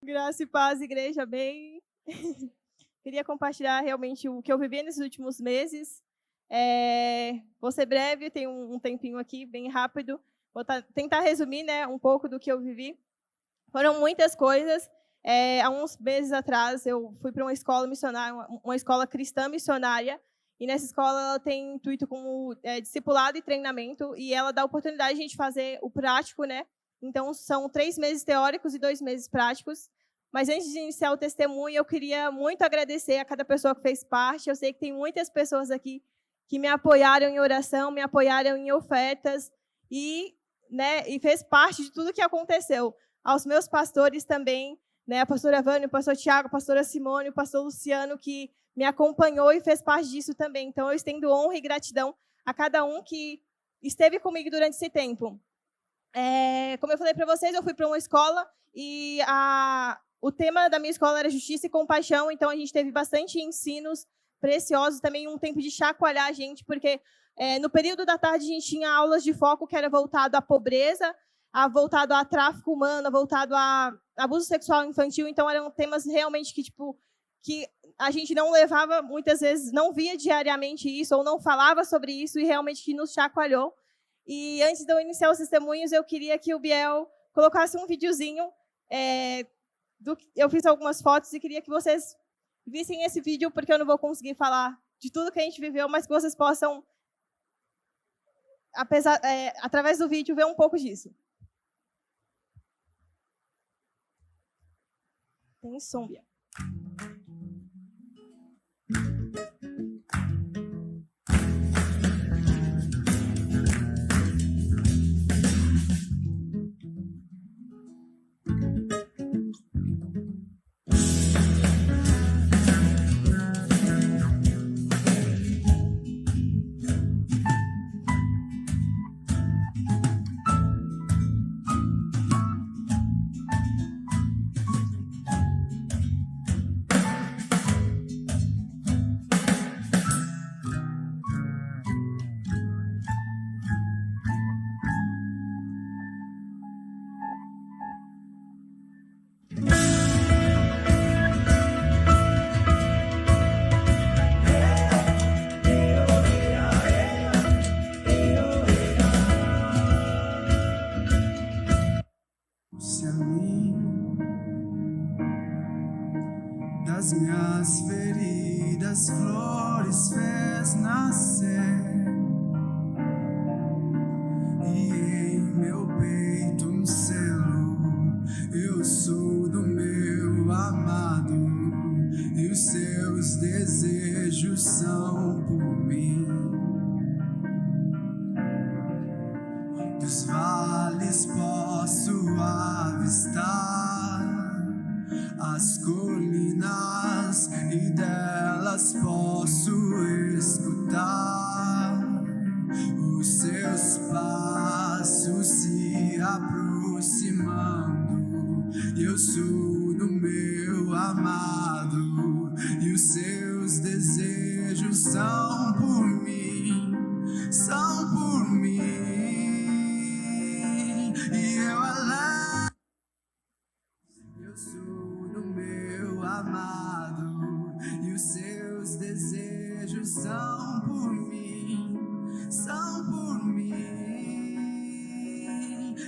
Graça e paz, igreja, bem. Queria compartilhar realmente o que eu vivi nesses últimos meses. Vou ser breve, tenho um tempinho aqui, bem rápido. Vou tentar resumir, né, um pouco do que eu vivi. Foram muitas coisas. Há uns meses atrás, eu fui para uma escola missionária, uma escola cristã missionária, e nessa escola ela tem intuito como discipulado e treinamento, e ela dá a oportunidade de a gente fazer o prático, né? Então, são 3 meses teóricos e 2 meses práticos. Mas antes de iniciar o testemunho, eu queria muito agradecer a cada pessoa que fez parte. Eu sei que tem muitas pessoas aqui que me apoiaram em oração, me apoiaram em ofertas e, né, e fez parte de tudo que aconteceu. Aos meus pastores também, né, a pastora Vânia, o pastor Tiago, a pastora Simone, o pastor Luciano, que me acompanhou e fez parte disso também. Então, eu estendo honra e gratidão a cada um que esteve comigo durante esse tempo. Como eu falei para vocês, eu fui para uma escola e o tema da minha escola era justiça e compaixão, então a gente teve bastante ensinos preciosos, também um tempo de chacoalhar a gente, porque no período da tarde a gente tinha aulas de foco que era voltado à pobreza, voltado a tráfico humano, voltado a abuso sexual infantil, então eram temas realmente que a gente não levava, muitas vezes não via diariamente isso, ou não falava sobre isso, e realmente que nos chacoalhou. E antes de eu iniciar os testemunhos, eu queria que o Biel colocasse um videozinho. Eu fiz algumas fotos e queria que vocês vissem esse vídeo, porque eu não vou conseguir falar de tudo que a gente viveu, mas que vocês possam, através do vídeo, ver um pouco disso. Tem som, Biel. Das minhas feridas, flores fez nascer, e em meu peito um selo. Eu sou do meu amado, e os seus desejos são por mim. Dos vales posso avistar as colinas, e delas posso escutar os seus passos se aproximando. E eu sou do meu amado, e os seus desejos são por mim, são por mim. E eu sou do meu amado, e os seus desejos são por mim, são por mim.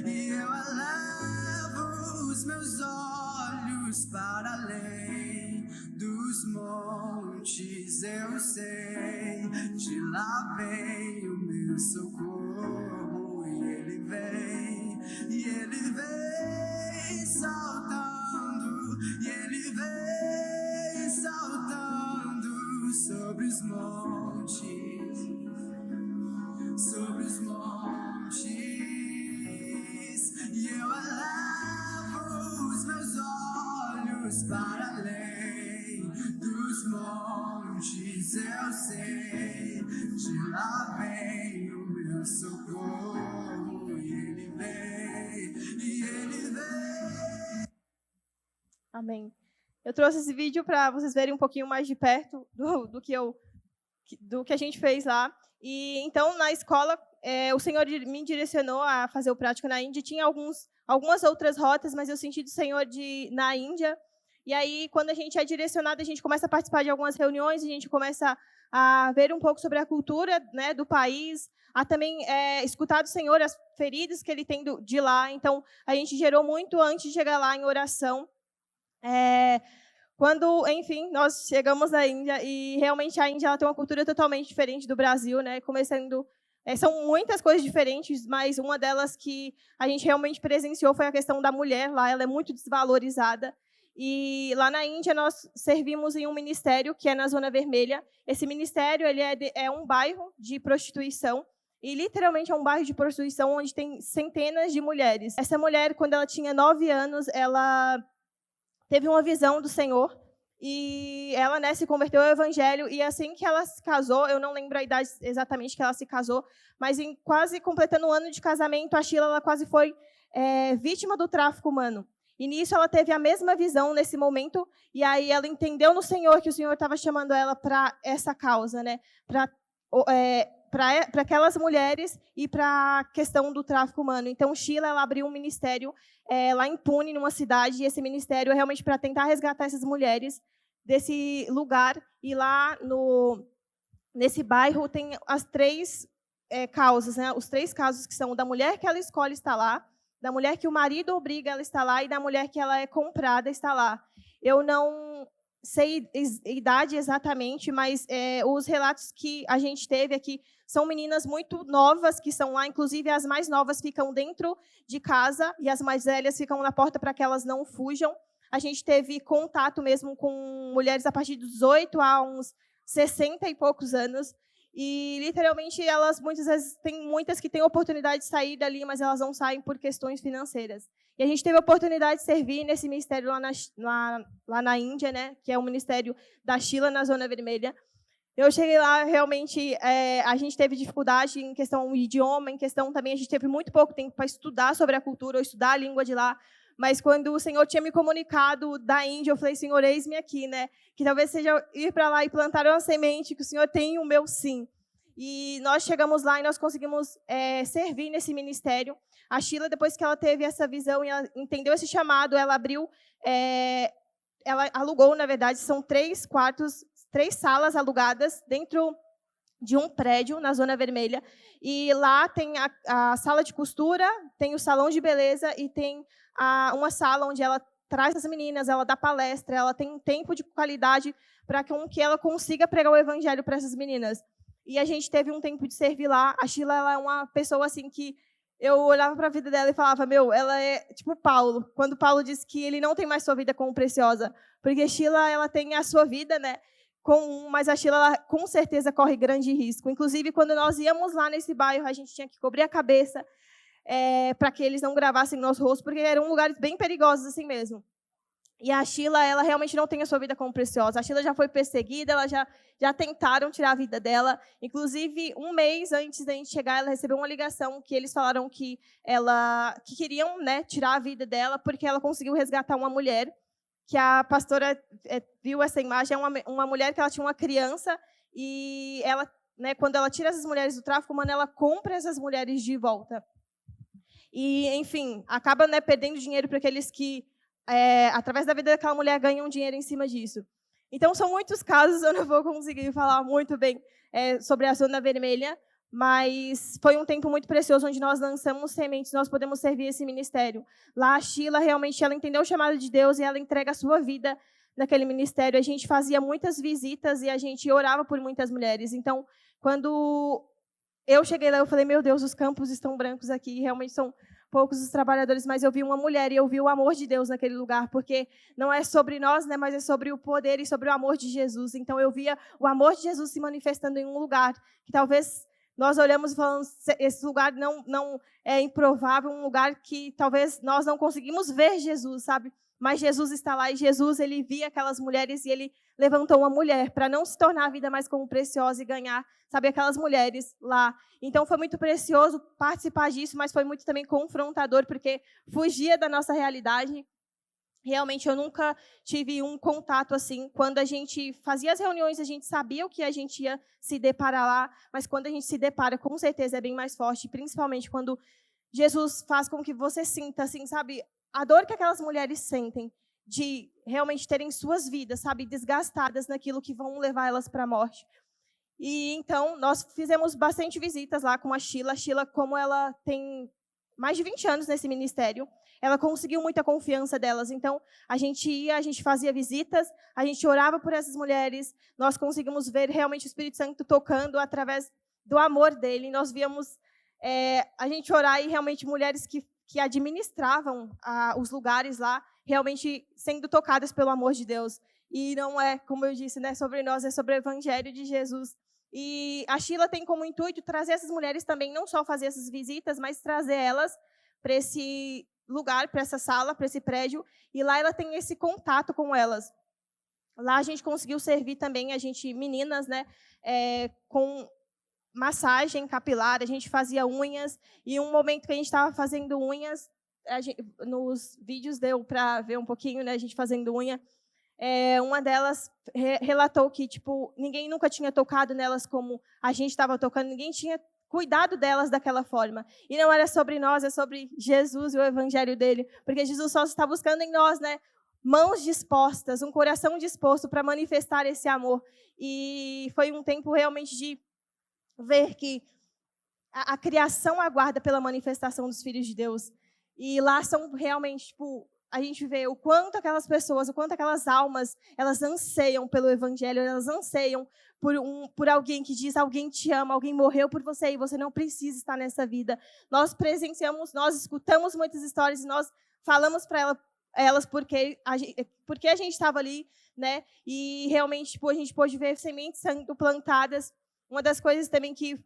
E eu elevo os meus olhos para além dos montes, eu sei, de lá vem o meu socorro, e ele vem saltando, e ele vem saltando sobre os montes, sobre os montes. E eu elevo os meus olhos para além dos montes, eu sei, de lá vem o meu socorro, e ele vem. Amém. Eu trouxe esse vídeo para vocês verem um pouquinho mais de perto do que eu do que a gente fez lá. E então, na escola, o Senhor me direcionou a fazer o prático na Índia. Tinha algumas outras rotas, mas eu senti do Senhor na Índia. E aí, quando a gente é direcionado, a gente começa a participar de algumas reuniões, a gente começa a ver um pouco sobre a cultura, né, do país, a também escutar do Senhor as feridas que Ele tem de lá. Então, a gente gerou muito antes de chegar lá em oração. Quando, enfim, nós chegamos na Índia, e realmente a Índia ela tem uma cultura totalmente diferente do Brasil, né? São muitas coisas diferentes, mas uma delas que a gente realmente presenciou foi a questão da mulher lá. Ela é muito desvalorizada. E lá na Índia nós servimos em um ministério que é na Zona Vermelha. Esse ministério ele é um bairro de prostituição. E, literalmente, é um bairro de prostituição onde tem centenas de mulheres. Essa mulher, quando ela tinha 9 anos, ela teve uma visão do Senhor e ela, né, se converteu ao Evangelho. E assim que ela se casou, eu não lembro a idade exatamente que ela se casou, mas em quase completando um ano de casamento, a Sheila ela quase foi vítima do tráfico humano. E nisso ela teve a mesma visão nesse momento, e aí ela entendeu no Senhor que o Senhor estava chamando ela para essa causa, né, para aquelas mulheres e para a questão do tráfico humano. Então, Sheila ela abriu um ministério lá em Pune, numa cidade, e esse ministério é realmente para tentar resgatar essas mulheres desse lugar. E lá nesse bairro tem as 3 causas, né? Os 3 casos que são da mulher que ela escolhe estar lá, da mulher que o marido obriga ela a estar lá e da mulher que ela é comprada a estar lá. Eu não sei idade exatamente, mas os relatos que a gente teve aqui são meninas muito novas que são lá, inclusive as mais novas ficam dentro de casa e as mais velhas ficam na porta para que elas não fujam. A gente teve contato mesmo com mulheres a partir dos 18 a uns 60 e poucos anos. E, literalmente, elas, muitas vezes, tem muitas que têm oportunidade de sair dali, mas elas não saem por questões financeiras. E a gente teve a oportunidade de servir nesse ministério lá na Índia, né, que é o ministério da Sheila, na Zona Vermelha. Eu cheguei lá, realmente, a gente teve dificuldade em questão do idioma, em questão também, a gente teve muito pouco tempo para estudar sobre a cultura, ou estudar a língua de lá. Mas quando o Senhor tinha me comunicado da Índia, eu falei, Senhor, eis-me aqui, né? Que talvez seja ir para lá e plantar uma semente, que o Senhor tem o meu sim. E nós chegamos lá e nós conseguimos servir nesse ministério. A Sheila, depois que ela teve essa visão e ela entendeu esse chamado, ela abriu, ela alugou, na verdade, são 3 quartos, 3 salas alugadas dentro de um prédio na Zona Vermelha. E lá tem a sala de costura, tem o salão de beleza e tem uma sala onde ela traz as meninas, ela dá palestra, ela tem um tempo de qualidade para que ela consiga pregar o evangelho para essas meninas. E a gente teve um tempo de servir lá. A Sheila ela é uma pessoa assim que eu olhava para a vida dela e falava, ela é tipo Paulo, quando Paulo diz que ele não tem mais sua vida como preciosa, porque Sheila ela tem a sua vida, né, mas a Sheila ela, com certeza corre grande risco. Inclusive, quando nós íamos lá nesse bairro, a gente tinha que cobrir a cabeça para que eles não gravassem nosso rosto, porque eram lugares bem perigosos assim mesmo. E a Sheila, ela realmente não tem a sua vida como preciosa. A Sheila já foi perseguida, ela já tentaram tirar a vida dela. Inclusive, um mês antes da gente chegar, ela recebeu uma ligação que eles falaram que queriam, né, tirar a vida dela porque ela conseguiu resgatar uma mulher, que a pastora viu essa imagem, é uma mulher que ela tinha uma criança e ela, né, quando ela tira essas mulheres do tráfico humano, ela compra essas mulheres de volta. E, enfim, acaba, né, perdendo dinheiro para aqueles que, através da vida daquela mulher, ganham dinheiro em cima disso. Então, são muitos casos, eu não vou conseguir falar muito bem sobre a Zona Vermelha, mas foi um tempo muito precioso onde nós lançamos sementes, nós podemos servir esse ministério. Lá, a Sheila, realmente, ela entendeu o chamado de Deus e ela entrega a sua vida naquele ministério. A gente fazia muitas visitas e a gente orava por muitas mulheres. Então, quando eu cheguei lá, eu falei, meu Deus, os campos estão brancos aqui, realmente são poucos os trabalhadores, mas eu vi uma mulher e eu vi o amor de Deus naquele lugar, porque não é sobre nós, né, mas é sobre o poder e sobre o amor de Jesus. Então, eu via o amor de Jesus se manifestando em um lugar que talvez nós olhamos e falamos, esse lugar não é improvável, um lugar que talvez nós não conseguimmos ver Jesus, sabe? Mas Jesus está lá e Jesus, ele via aquelas mulheres e ele levantou uma mulher para não se tornar a vida mais como preciosa e ganhar, sabe, aquelas mulheres lá. Então, foi muito precioso participar disso, mas foi muito também confrontador, porque fugia da nossa realidade. Realmente, eu nunca tive um contato assim. Quando a gente fazia as reuniões, a gente sabia o que a gente ia se deparar lá, mas quando a gente se depara, com certeza é bem mais forte, principalmente quando Jesus faz com que você sinta, assim, sabe, a dor que aquelas mulheres sentem de realmente terem suas vidas, sabe, desgastadas naquilo que vão levar elas para a morte. E então nós fizemos bastante visitas lá com a Sheila. A Sheila, como ela tem mais de 20 anos nesse ministério, ela conseguiu muita confiança delas. Então, a gente ia, a gente fazia visitas, a gente orava por essas mulheres, nós conseguimos ver realmente o Espírito Santo tocando através do amor dele. Nós víamos a gente orar e realmente mulheres que administravam os lugares lá, realmente sendo tocadas pelo amor de Deus. E não é, como eu disse, né, sobre nós, é sobre o Evangelho de Jesus. E a Sheila tem como intuito trazer essas mulheres também, não só fazer essas visitas, mas trazer elas para esse lugar, para essa sala, para esse prédio, e lá ela tem esse contato com elas. Lá a gente conseguiu servir também, meninas, né, com massagem capilar, a gente fazia unhas, e um momento que a gente estava fazendo unhas, nos vídeos deu para ver um pouquinho, né, a gente fazendo unha. Uma delas relatou que tipo ninguém nunca tinha tocado nelas como a gente estava tocando, ninguém tinha cuidado delas daquela forma. E não era sobre nós, é sobre Jesus e o evangelho dele, porque Jesus só está buscando em nós, né, mãos dispostas, um coração disposto para manifestar esse amor. E foi um tempo realmente de ver que a criação aguarda pela manifestação dos filhos de Deus. E lá são realmente, tipo, a gente vê o quanto aquelas pessoas, o quanto aquelas almas, elas anseiam pelo evangelho, elas anseiam por alguém que diz, alguém te ama, alguém morreu por você e você não precisa estar nessa vida. Nós presenciamos, nós escutamos muitas histórias e nós falamos para elas porque a gente estava ali, né? E realmente, tipo, a gente pôde ver sementes sendo plantadas. Uma das coisas também que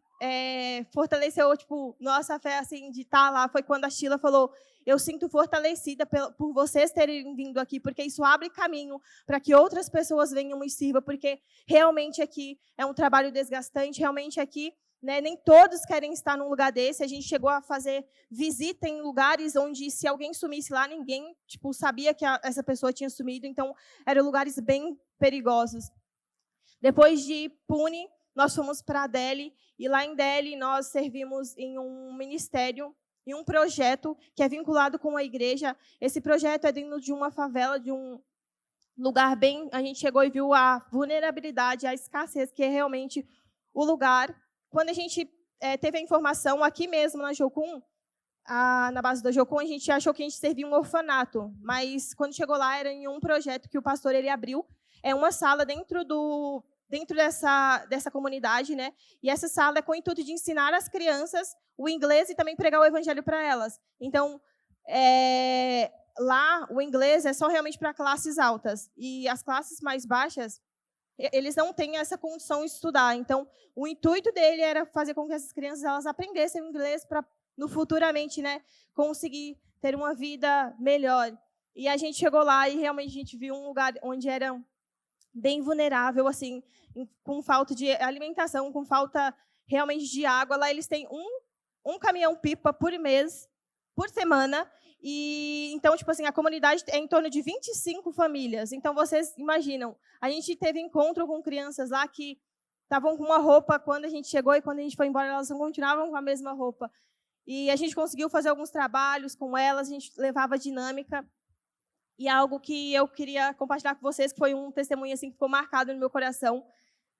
fortaleceu, tipo, nossa fé, assim, de estar lá, foi quando a Sheila falou, eu sinto fortalecida por vocês terem vindo aqui, porque isso abre caminho para que outras pessoas venham e sirvam, porque realmente aqui é um trabalho desgastante, realmente aqui, né, nem todos querem estar num lugar desse. A gente chegou a fazer visita em lugares onde, se alguém sumisse lá, ninguém, tipo, sabia que essa pessoa tinha sumido, então eram lugares bem perigosos. Depois de Pune, nós fomos para Delhi, e lá em Delhi nós servimos em um ministério, em um projeto que é vinculado com a igreja. Esse projeto é dentro de uma favela, de um lugar bem... A gente chegou e viu a vulnerabilidade, a escassez, que é realmente o lugar. Quando a gente teve a informação, aqui mesmo na Jocum, na base da Jocum, a gente achou que a gente servia um orfanato, mas quando chegou lá era em um projeto que o pastor ele abriu, uma sala dentro dessa comunidade, né? E essa sala é com o intuito de ensinar as crianças o inglês e também pregar o evangelho para elas. Então, lá o inglês é só realmente para classes altas, e as classes mais baixas, eles não têm essa condição de estudar. Então, o intuito dele era fazer com que essas crianças elas aprendessem o inglês para, no futuramente, né, conseguir ter uma vida melhor. E a gente chegou lá e realmente a gente viu um lugar onde era bem vulnerável, assim, com falta de alimentação, com falta realmente de água. Lá eles têm um caminhão-pipa por mês, por semana. E então, tipo assim, a comunidade é em torno de 25 famílias. Então, vocês imaginam, a gente teve encontro com crianças lá que estavam com uma roupa quando a gente chegou, e quando a gente foi embora, elas continuavam com a mesma roupa. E a gente conseguiu fazer alguns trabalhos com elas, a gente levava dinâmica. E algo que eu queria compartilhar com vocês, que foi um testemunho assim, que ficou marcado no meu coração,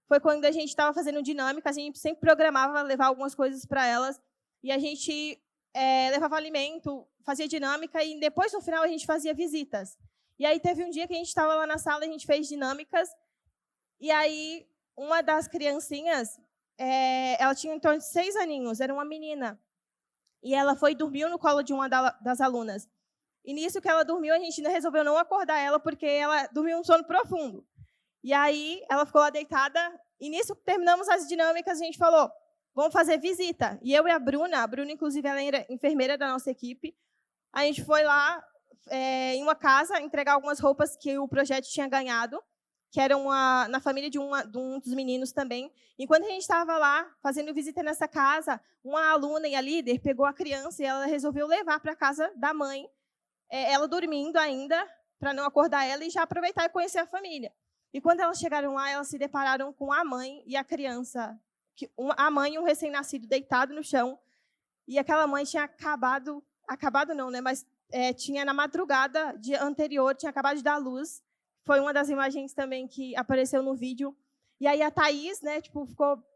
foi quando a gente estava fazendo dinâmica, a gente sempre programava levar algumas coisas para elas, e a gente levava alimento, fazia dinâmica, e depois, no final, a gente fazia visitas. E aí teve um dia que a gente estava lá na sala, a gente fez dinâmicas, e aí uma das criancinhas, ela tinha em torno de 6 aninhos, era uma menina, e ela foi e dormiu no colo de uma das alunas. E nisso que ela dormiu, a gente resolveu não acordar ela, porque ela dormiu um sono profundo. E aí ela ficou lá deitada, e nisso terminamos as dinâmicas, a gente falou, vamos fazer visita. E eu e a Bruna, inclusive, ela era enfermeira da nossa equipe, a gente foi lá em uma casa entregar algumas roupas que o projeto tinha ganhado, que eram na família de um dos meninos também. Enquanto a gente estava lá fazendo visita nessa casa, uma aluna e a líder pegou a criança e ela resolveu levar para a casa da mãe, ela dormindo ainda, para não acordar ela e já aproveitar e conhecer a família. E quando elas chegaram lá, elas se depararam com a mãe e a criança, a mãe e um recém-nascido deitado no chão, e aquela mãe tinha acabado não, né? Mas tinha na madrugada anterior, tinha acabado de dar luz. Foi uma das imagens também que apareceu no vídeo. E aí a Thaís, né, tipo,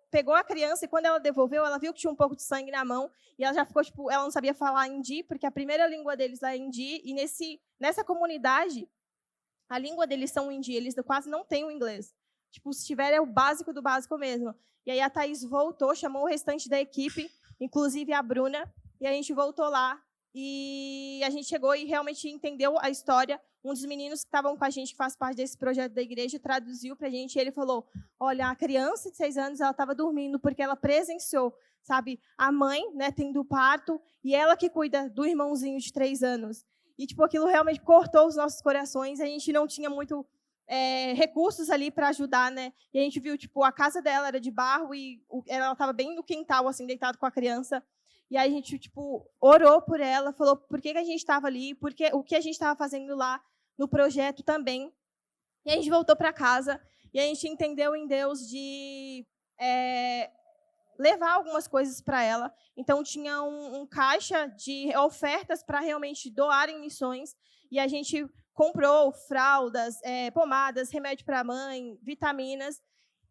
pegou a criança e quando ela devolveu, ela viu que tinha um pouco de sangue na mão e ela já ficou, tipo, ela não sabia falar hindi, porque a primeira língua deles lá é hindi, e nessa comunidade, a língua deles são hindi, eles quase não têm o inglês. Tipo, se tiver, é o básico do básico mesmo. E aí a Thaís voltou, chamou o restante da equipe, inclusive a Bruna, e a gente voltou lá e a gente chegou e realmente entendeu a história. Um dos meninos que estavam com a gente, que faz parte desse projeto da igreja, traduziu para a gente, e ele falou, olha, a criança de 6 anos, ela estava dormindo porque ela presenciou, sabe, a mãe, né, tendo parto, e ela que cuida do irmãozinho de 3 anos. E, tipo, aquilo realmente cortou os nossos corações, a gente não tinha muito recursos ali para ajudar, né? E a gente viu, tipo, a casa dela era de barro e ela estava bem no quintal, assim, deitada com a criança. E aí a gente, tipo, orou por ela, falou por que a gente estava ali, o que a gente estava fazendo lá no projeto também. E a gente voltou para casa e a gente entendeu em Deus de levar algumas coisas para ela. Então, tinha um caixa de ofertas para realmente doar em missões. E a gente comprou fraldas, pomadas, remédio para a mãe, vitaminas.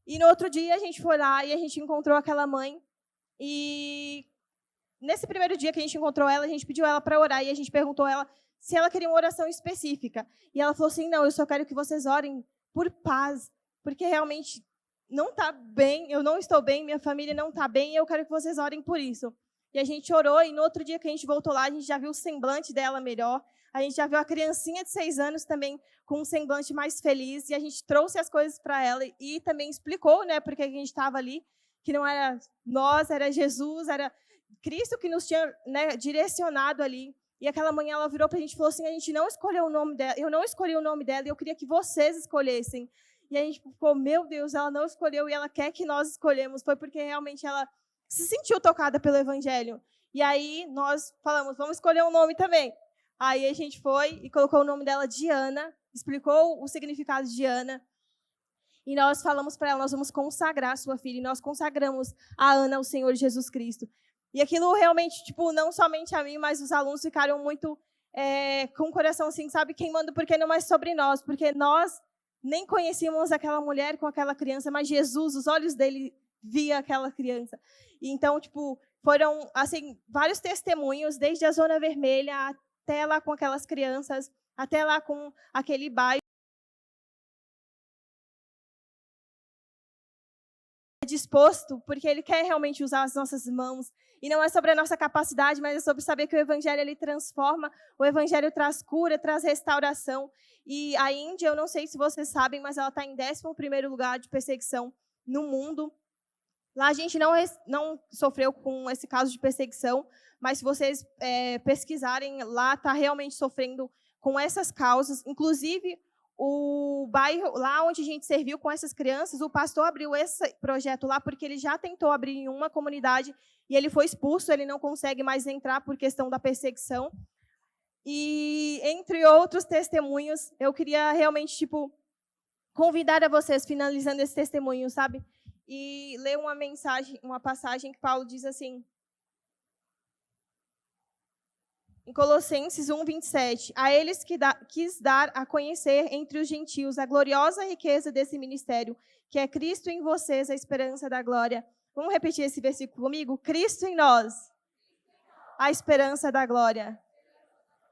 E no outro dia, a gente foi lá e a gente encontrou aquela mãe. E nesse primeiro dia que a gente encontrou ela, a gente pediu ela para orar. E a gente perguntou ela se ela queria uma oração específica. E ela falou assim, não, eu só quero que vocês orem por paz. Porque realmente não está bem, eu não estou bem, minha família não está bem, e eu quero que vocês orem por isso. E a gente orou, e no outro dia que a gente voltou lá, a gente já viu o semblante dela melhor, a gente já viu a criancinha de 6 anos também com um semblante mais feliz, e a gente trouxe as coisas para ela e também explicou, né, porque a gente estava ali, que não era nós, era Jesus, era Cristo que nos tinha, né, direcionado ali. E aquela manhã ela virou para a gente e falou assim, a gente não escolheu o nome dela, eu não escolhi o nome dela, e eu queria que vocês escolhessem. E a gente ficou, meu Deus, ela não escolheu e ela quer que nós escolhemos. Foi porque realmente ela se sentiu tocada pelo Evangelho. E aí nós falamos, vamos escolher um nome também. Aí a gente foi e colocou o nome dela Diana, explicou o significado de Diana. E nós falamos para ela, nós vamos consagrar a sua filha. E nós consagramos a Ana ao Senhor Jesus Cristo. E aquilo realmente, tipo, não somente a mim, mas os alunos ficaram muito com o coração assim, sabe, queimando, porque não é sobre nós. Porque nós nem conhecíamos aquela mulher com aquela criança, mas Jesus, os olhos dele via aquela criança. E então, tipo, foram assim vários testemunhos, desde a Zona Vermelha até lá com aquelas crianças, até lá com aquele bairro disposto, porque ele quer realmente usar as nossas mãos. E não é sobre a nossa capacidade, mas é sobre saber que o Evangelho ele transforma, o Evangelho traz cura, traz restauração. E a Índia, eu não sei se vocês sabem, mas ela está em 11º lugar de perseguição no mundo. Lá a gente não sofreu com esse caso de perseguição, mas se vocês pesquisarem, lá está realmente sofrendo com essas causas. Inclusive, o bairro, lá onde a gente serviu com essas crianças, o pastor abriu esse projeto lá porque ele já tentou abrir em uma comunidade e ele foi expulso, ele não consegue mais entrar por questão da perseguição. E, entre outros testemunhos, eu queria realmente, tipo, convidar a vocês, finalizando esse testemunho, sabe? E ler uma passagem que Paulo diz assim, em Colossenses 1:27, a eles que quis dar a conhecer entre os gentios a gloriosa riqueza desse ministério, que é Cristo em vocês, a esperança da glória. Vamos repetir esse versículo comigo? Cristo em nós, a esperança da glória.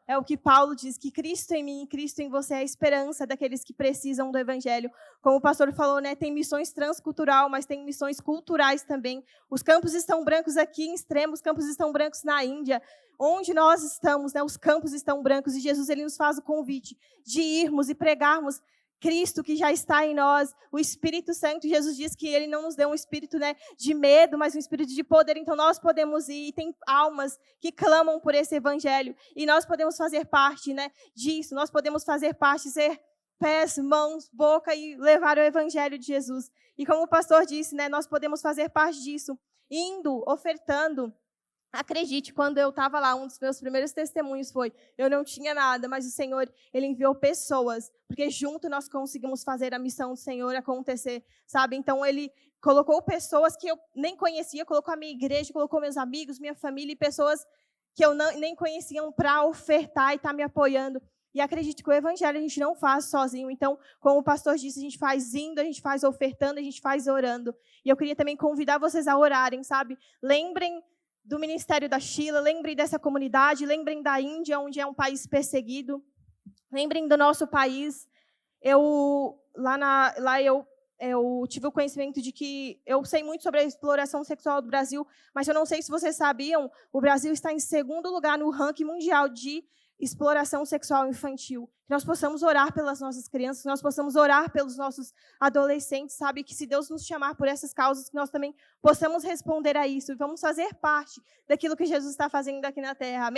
É o que Paulo diz, que Cristo em mim, Cristo em você é a esperança daqueles que precisam do Evangelho. Como o pastor falou, né, tem missões transcultural, mas tem missões culturais também. Os campos estão brancos aqui em Extremo, os campos estão brancos na Índia. Onde nós estamos, né, os campos estão brancos e Jesus ele nos faz o convite de irmos e pregarmos Cristo que já está em nós, o Espírito Santo. Jesus diz que ele não nos deu um espírito, né, de medo, mas um espírito de poder. Então nós podemos ir, e tem almas que clamam por esse evangelho, e nós podemos fazer parte, né, disso. Nós podemos fazer parte, ser pés, mãos, boca e levar o evangelho de Jesus. E como o pastor disse, né, nós podemos fazer parte disso, indo, ofertando, Acredite, quando eu estava lá, um dos meus primeiros testemunhos foi, eu não tinha nada, mas o Senhor, Ele enviou pessoas, porque junto nós conseguimos fazer a missão do Senhor acontecer, sabe? Então, Ele colocou pessoas que eu nem conhecia, colocou a minha igreja, colocou meus amigos, minha família e pessoas que eu nem conheciam para ofertar e estar me apoiando. E acredite que o evangelho a gente não faz sozinho. Então, como o pastor disse, a gente faz indo, a gente faz ofertando, a gente faz orando. E eu queria também convidar vocês a orarem, sabe? Lembrem do ministério da Sheila, lembrem dessa comunidade, lembrem da Índia, onde é um país perseguido. Lembrem do nosso país. Eu tive o conhecimento de que eu sei muito sobre a exploração sexual do Brasil, mas eu não sei se vocês sabiam, o Brasil está em segundo lugar no ranking mundial de exploração sexual infantil. Que nós possamos orar pelas nossas crianças, que nós possamos orar pelos nossos adolescentes, sabe? Que se Deus nos chamar por essas causas, que nós também possamos responder a isso e vamos fazer parte daquilo que Jesus está fazendo aqui na Terra. Amém?